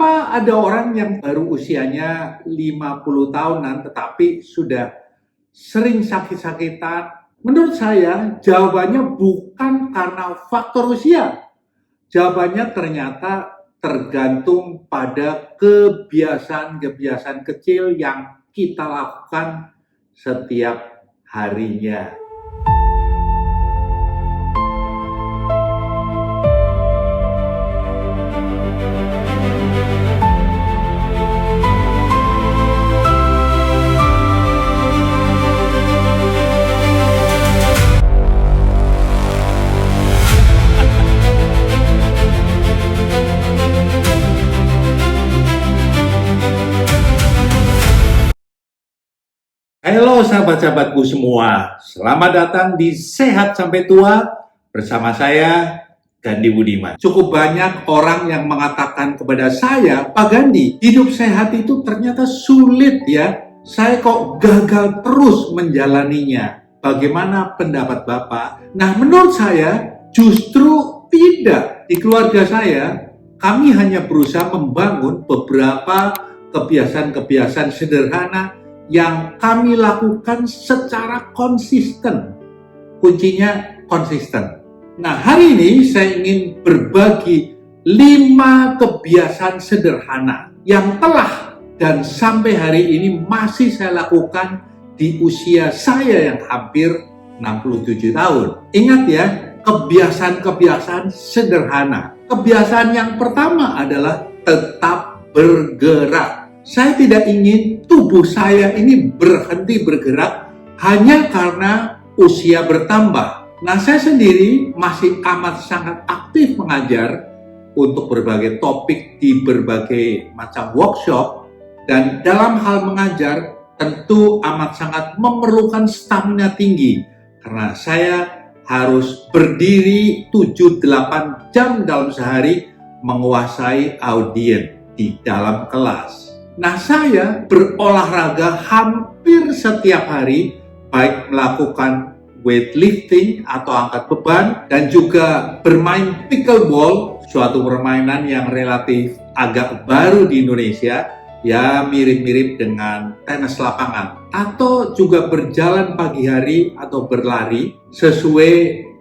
Apa ada orang yang baru usianya 50 tahunan tetapi sudah sering sakit-sakitan? Menurut saya jawabannya bukan karena faktor usia. Jawabannya ternyata tergantung pada kebiasaan-kebiasaan kecil yang kita lakukan setiap harinya. Halo sahabat-sahabatku semua, selamat datang di Sehat Sampai Tua bersama saya, Gandhi Budiman. Cukup banyak orang yang mengatakan kepada saya, Pak Gandhi, hidup sehat itu ternyata sulit ya. Saya kok gagal terus menjalaninya. Bagaimana pendapat Bapak? Nah, menurut saya justru tidak. Di keluarga saya, kami hanya berusaha membangun beberapa kebiasaan-kebiasaan sederhana yang kami lakukan secara konsisten. Kuncinya konsisten. Nah, hari ini saya ingin berbagi 5 kebiasaan sederhana yang telah dan sampai hari ini masih saya lakukan di usia saya yang hampir 67 tahun. Ingat ya, kebiasaan-kebiasaan sederhana. Kebiasaan yang pertama adalah tetap bergerak. Saya tidak ingin tubuh saya ini berhenti bergerak hanya karena usia bertambah. Nah, saya sendiri masih amat sangat aktif mengajar untuk berbagai topik di berbagai macam workshop. Dan dalam hal mengajar tentu amat sangat memerlukan stamina tinggi. Karena saya harus berdiri 7-8 jam dalam sehari menguasai audiens di dalam kelas. Nah, saya berolahraga hampir setiap hari, baik melakukan weightlifting atau angkat beban, dan juga bermain pickleball, suatu permainan yang relatif agak baru di Indonesia, ya mirip-mirip dengan tenis lapangan. Atau juga berjalan pagi hari atau berlari sesuai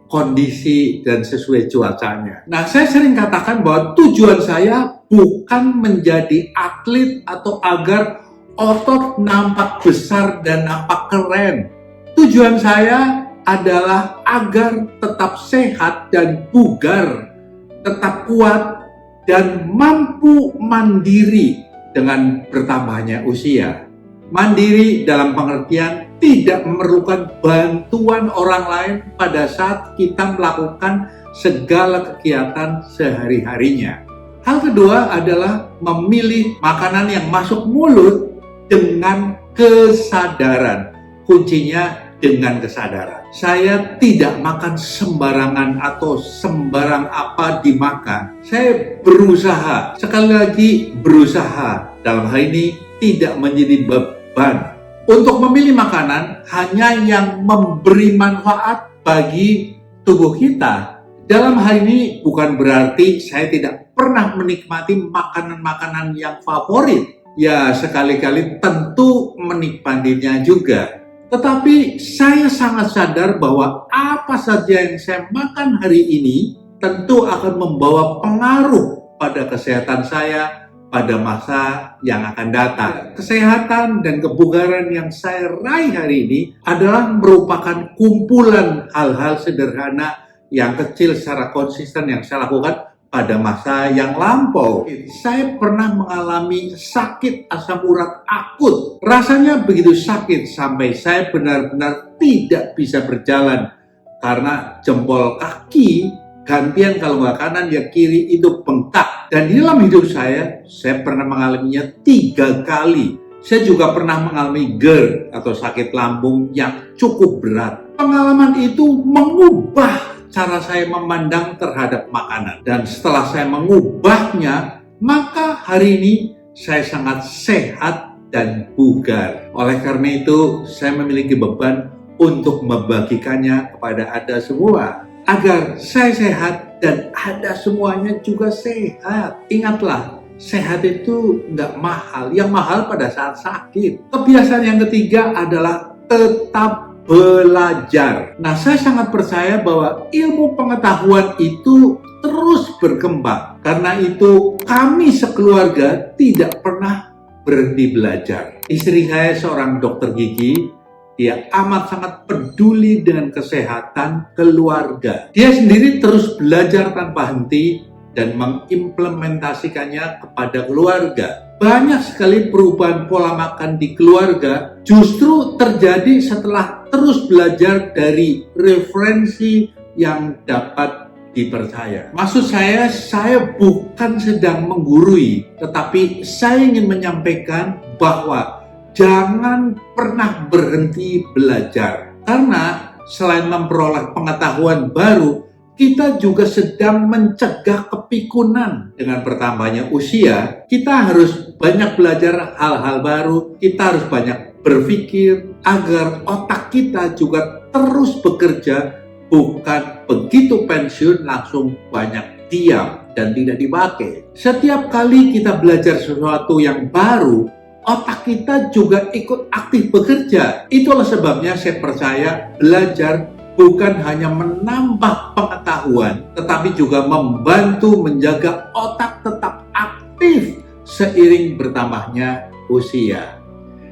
kondisi dan sesuai cuacanya. Nah, saya sering katakan bahwa tujuan saya bukan menjadi atlet atau agar otot nampak besar dan nampak keren. Tujuan saya adalah agar tetap sehat dan bugar, tetap kuat dan mampu mandiri dengan bertambahnya usia. Mandiri dalam pengertian tidak memerlukan bantuan orang lain pada saat kita melakukan segala kegiatan sehari-harinya. Hal kedua adalah memilih makanan yang masuk mulut dengan kesadaran. Kuncinya dengan kesadaran. Saya tidak makan sembarangan atau sembarang apa dimakan. Saya berusaha, sekali lagi berusaha, dalam hal ini tidak menjadi beban. Untuk memilih makanan hanya yang memberi manfaat bagi tubuh kita. Dalam hal ini bukan berarti saya tidak pernah menikmati makanan-makanan yang favorit. Ya, sekali-kali tentu menikmatinya juga. Tetapi saya sangat sadar bahwa apa saja yang saya makan hari ini tentu akan membawa pengaruh pada kesehatan saya pada masa yang akan datang. Kesehatan dan kebugaran yang saya raih hari ini adalah merupakan kumpulan hal-hal sederhana yang kecil secara konsisten yang saya lakukan pada masa yang lampau. Saya pernah mengalami sakit asam urat akut. Rasanya begitu sakit sampai saya benar-benar tidak bisa berjalan karena jempol kaki gantian kalau nggak kanan ya kiri itu bengkak. Dan di dalam hidup saya pernah mengalaminya 3 kali. Saya juga pernah mengalami GERD atau sakit lambung yang cukup berat. Pengalaman itu mengubah cara saya memandang terhadap makanan. Dan setelah saya mengubahnya, maka hari ini saya sangat sehat dan bugar. Oleh karena itu, saya memiliki beban untuk membagikannya kepada Anda semua. Agar saya sehat dan Anda semuanya juga sehat. Ingatlah, sehat itu nggak mahal. Yang mahal pada saat sakit. Kebiasaan yang ketiga adalah tetap belajar. Nah, saya sangat percaya bahwa ilmu pengetahuan itu terus berkembang. Karena itu, kami sekeluarga tidak pernah berhenti belajar. Istri saya seorang dokter gigi. Dia amat sangat peduli dengan kesehatan keluarga. Dia sendiri terus belajar tanpa henti dan mengimplementasikannya kepada keluarga. Banyak sekali perubahan pola makan di keluarga justru terjadi setelah terus belajar dari referensi yang dapat dipercaya. Maksud saya bukan sedang menggurui, tetapi saya ingin menyampaikan bahwa jangan pernah berhenti belajar. Karena selain memperoleh pengetahuan baru, kita juga sedang mencegah kepikunan. Dengan bertambahnya usia, kita harus banyak belajar hal-hal baru, kita harus banyak berpikir agar otak kita juga terus bekerja, bukan begitu pensiun langsung banyak diam dan tidak dipakai. Setiap kali kita belajar sesuatu yang baru, otak kita juga ikut aktif bekerja. Itulah sebabnya saya percaya belajar bukan hanya menambah pengetahuan, tetapi juga membantu menjaga otak tetap aktif seiring bertambahnya usia.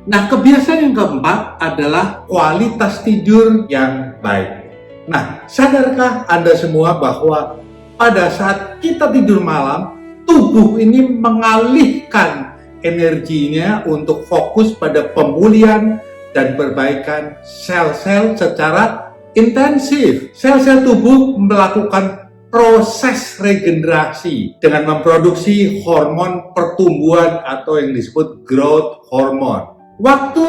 Nah, kebiasaan yang keempat adalah kualitas tidur yang baik. Nah, sadarkah Anda semua bahwa pada saat kita tidur malam, tubuh ini mengalihkan energinya untuk fokus pada pemulihan dan perbaikan sel-sel secara intensif. Sel-sel tubuh melakukan proses regenerasi dengan memproduksi hormon pertumbuhan atau yang disebut growth hormone. Waktu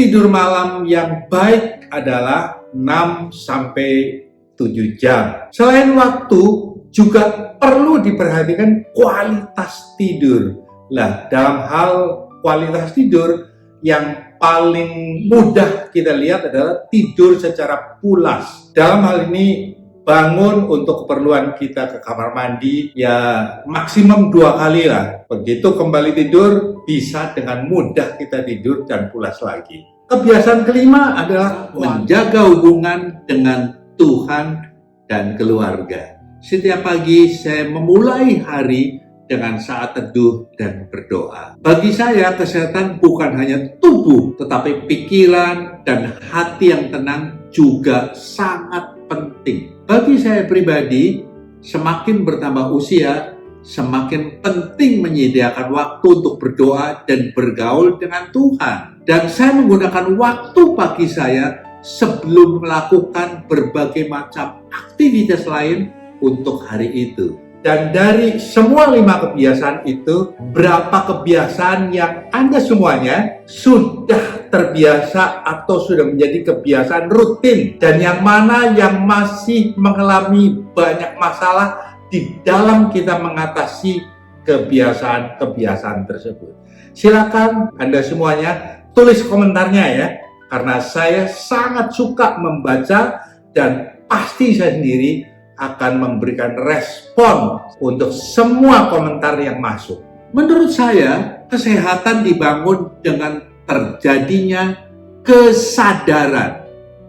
tidur malam yang baik adalah 6-7 jam. Selain waktu, juga perlu diperhatikan kualitas tidur. Lah, dalam hal kualitas tidur yang paling mudah kita lihat adalah tidur secara pulas. Dalam hal ini, bangun untuk keperluan kita ke kamar mandi, ya maksimum 2 kali lah. Begitu kembali tidur, bisa dengan mudah kita tidur dan pulas lagi. Kebiasaan kelima adalah menjaga hubungan dengan Tuhan dan keluarga. Setiap pagi saya memulai hari dengan saat teduh dan berdoa. Bagi saya, kesehatan bukan hanya tubuh, tetapi pikiran dan hati yang tenang juga sangat penting. Bagi saya pribadi, semakin bertambah usia, semakin penting menyediakan waktu untuk berdoa dan bergaul dengan Tuhan. Dan saya menggunakan waktu pagi saya sebelum melakukan berbagai macam aktivitas lain untuk hari itu. Dan dari semua 5 kebiasaan itu, berapa kebiasaan yang Anda semuanya sudah terbiasa atau sudah menjadi kebiasaan rutin, dan yang mana yang masih mengalami banyak masalah di dalam kita mengatasi kebiasaan-kebiasaan tersebut. Silakan Anda semuanya tulis komentarnya ya, karena saya sangat suka membaca dan pasti saya sendiri akan memberikan respon untuk semua komentar yang masuk. Menurut saya, kesehatan dibangun dengan terjadinya kesadaran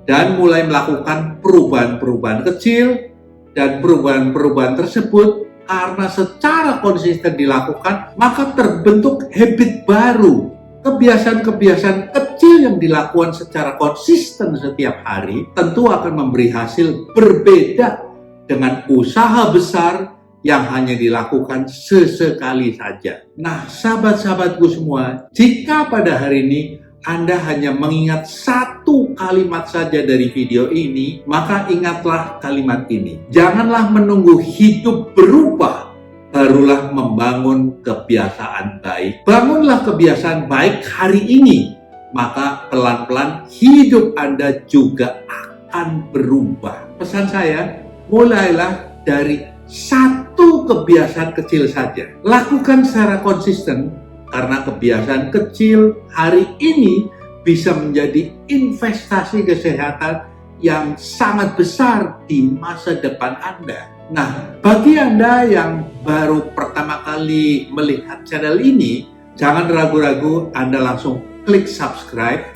dan mulai melakukan perubahan-perubahan kecil, dan perubahan-perubahan tersebut karena secara konsisten dilakukan, maka terbentuk habit baru. Kebiasaan-kebiasaan kecil yang dilakukan secara konsisten setiap hari tentu akan memberi hasil berbeda dengan usaha besar yang hanya dilakukan sesekali saja. Nah, sahabat-sahabatku semua, jika pada hari ini Anda hanya mengingat satu kalimat saja dari video ini, maka ingatlah kalimat ini. Janganlah menunggu hidup berubah, barulah membangun kebiasaan baik. Bangunlah kebiasaan baik hari ini, maka pelan-pelan hidup Anda juga akan berubah. Pesan saya, mulailah dari satu kebiasaan kecil saja. Lakukan secara konsisten, karena kebiasaan kecil hari ini bisa menjadi investasi kesehatan yang sangat besar di masa depan Anda. Nah, bagi Anda yang baru pertama kali melihat channel ini, jangan ragu-ragu Anda langsung klik subscribe,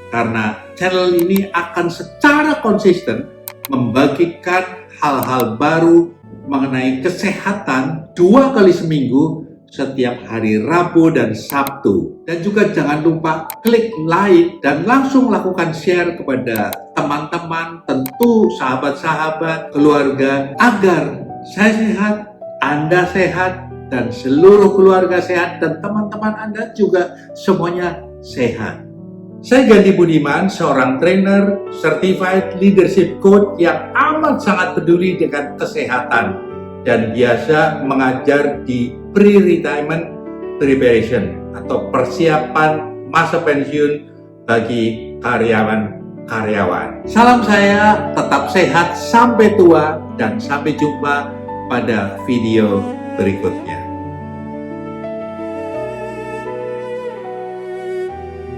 karena channel ini akan secara konsisten membagikan hal-hal baru mengenai kesehatan 2 kali seminggu setiap hari Rabu dan Sabtu. Dan juga jangan lupa klik like dan langsung lakukan share kepada teman-teman, tentu sahabat-sahabat, keluarga, agar saya sehat, Anda sehat, dan seluruh keluarga sehat, dan teman-teman Anda juga semuanya sehat. Saya Gandhi Budiman, seorang trainer, certified leadership coach yang amat sangat peduli dengan kesehatan dan biasa mengajar di pre-retirement preparation atau persiapan masa pensiun bagi karyawan-karyawan. Salam saya, tetap sehat sampai tua, dan sampai jumpa pada video berikutnya.